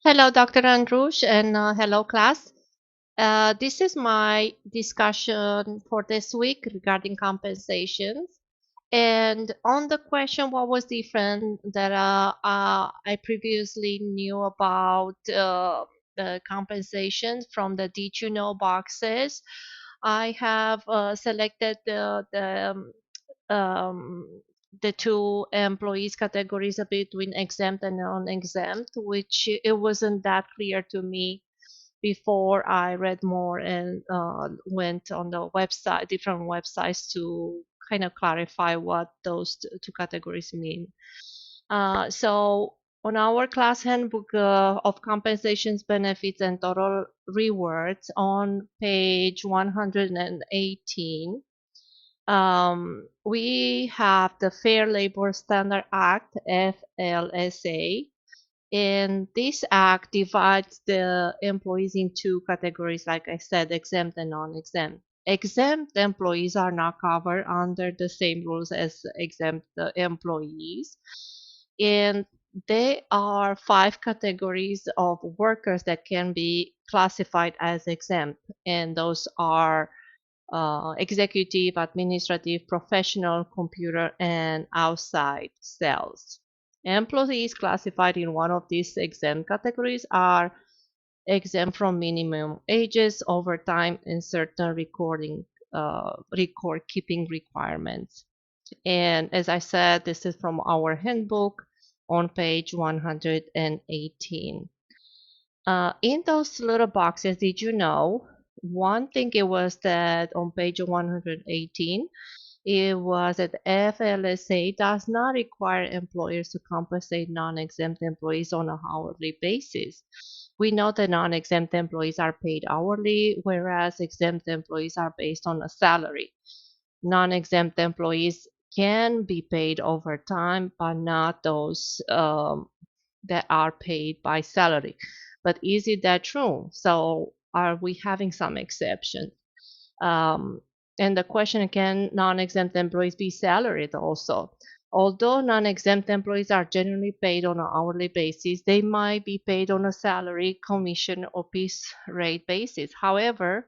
Hello, Dr. Andrush, and hello, class. This is my discussion for this week regarding compensations. And on the question, what was different that I previously knew about the compensation from the Did You Know boxes, I have selected um, the two employees categories between exempt and non-exempt, which it wasn't that clear to me before I read more and went on the website, different websites to kind of clarify what those two categories mean. So on our class handbook of compensations, benefits, and total rewards on page 118, we have the Fair Labor Standard Act, FLSA, and this act divides the employees into categories, like I said, exempt and non-exempt. Exempt employees are not covered under the same rules as exempt employees. And there are five categories of workers that can be classified as exempt, and those are executive, administrative, professional, computer, and outside sales. Employees classified in one of these exempt categories are exempt from minimum ages, overtime, and certain record keeping requirements. And as I said, this is from our handbook on page 118. In those little boxes, did you know? One thing it was that on page 118, it was that FLSA does not require employers to compensate non-exempt employees on an hourly basis. We know that non-exempt employees are paid hourly, whereas exempt employees are based on a salary. Non-exempt employees can be paid overtime, but not those that are paid by salary. But is it that true? So are we having some exceptions? Um, and the question, can non-exempt employees be salaried also? Although non-exempt employees are generally paid on an hourly basis, they might be paid on a salary, commission, or piece rate basis. However,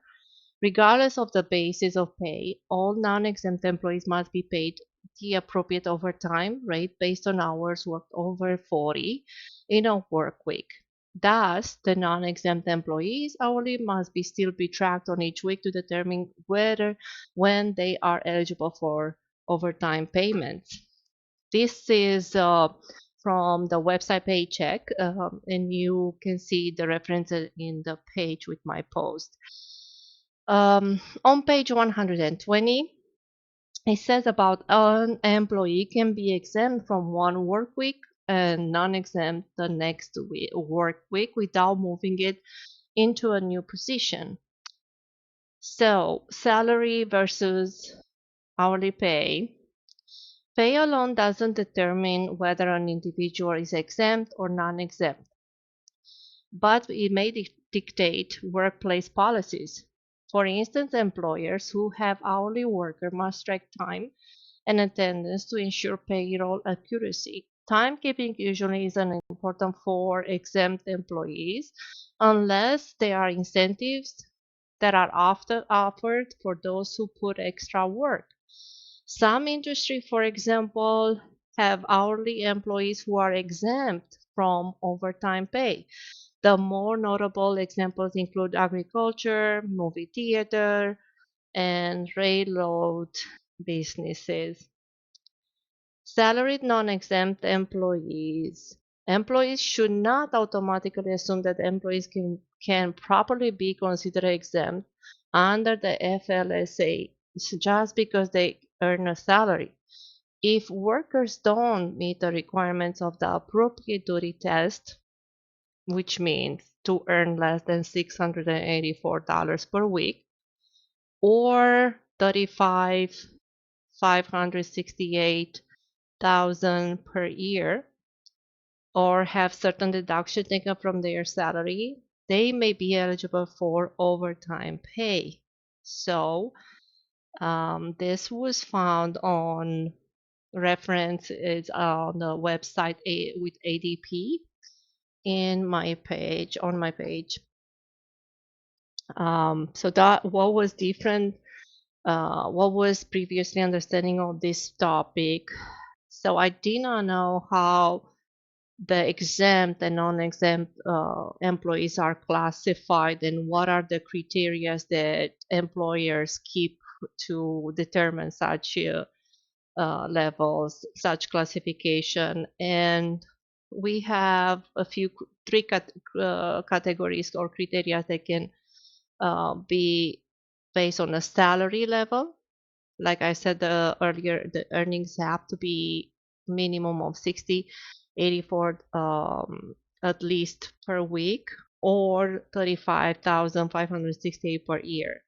regardless of the basis of pay, all non-exempt employees must be paid the appropriate overtime rate based on hours worked over 40 in a work week. Thus, the non-exempt employees hourly must be still be tracked on each week to determine whether when they are eligible for overtime payments. This is from the website Paycheck, and you can see the references in the page with my post. On page 120, it says about an employee can be exempt from one work week and non-exempt the next work week without moving it into a new position. So salary versus hourly pay. Pay alone doesn't determine whether an individual is exempt or non-exempt, but it may dictate workplace policies. For instance, employers who have hourly workers must track time and attendance to ensure payroll accuracy. Timekeeping usually isn't important for exempt employees unless there are incentives that are often offered for those who put extra work. Some industries, for example, have hourly employees who are exempt from overtime pay. The more notable examples include agriculture, movie theater, and railroad businesses. Salaried non-exempt employees. Employees should not automatically assume that employees can properly be considered exempt under the FLSA just because they earn a salary. If workers don't meet the requirements of the appropriate duty test, which means to earn less than $684 per week or 35,568,000 per year, or have certain deduction taken from their salary, they may be eligible for overtime pay. So this was found on reference is on the website with ADP. in my page on my page. So that what was different, what was previously understanding of this topic. So I did not know how the exempt and non-exempt employees are classified and what are the criteria that employers keep to determine such levels, such classification. And we have a few three categories or criteria that can be based on a salary level. Like I said earlier, the earnings have to be minimum of 60, 84 at least per week, or 35,568 per year.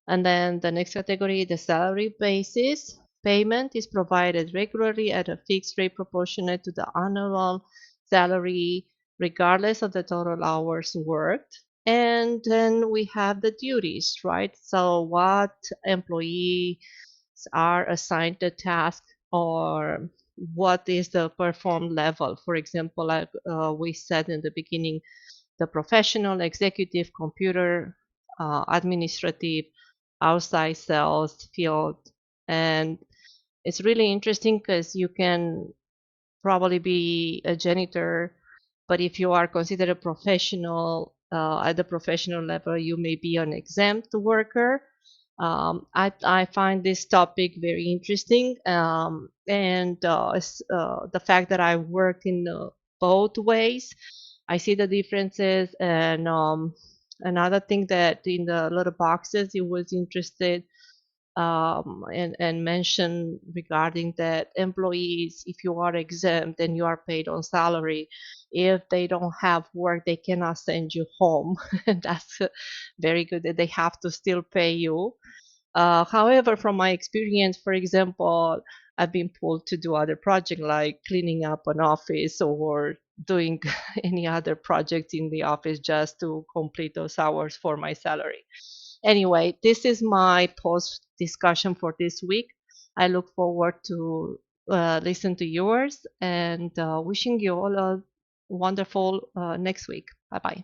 And then the next category, the salary basis. Payment is provided regularly at a fixed rate proportionate to the annual salary, regardless of the total hours worked. And then we have the duties, right? So, what employees are assigned the task, or what is the perform level? For example, like we said in the beginning, the professional, executive, computer, administrative, outside sales field. And it's really interesting because you can probably be a janitor, but if you are considered a professional at the professional level, you may be an exempt worker. I find this topic very interesting, and the fact that I worked in both ways, I see the differences. And another thing that in the little boxes it was interested and mention regarding that employees, if you are exempt and you are paid on salary, if they don't have work, they cannot send you home. And that's very good that they have to still pay you. However, from my experience, for example, I've been pulled to do other projects like cleaning up an office or doing any other project in the office just to complete those hours for my salary. Anyway, this is my post discussion for this week. I look forward to listen to yours, and wishing you all a wonderful next week. Bye bye.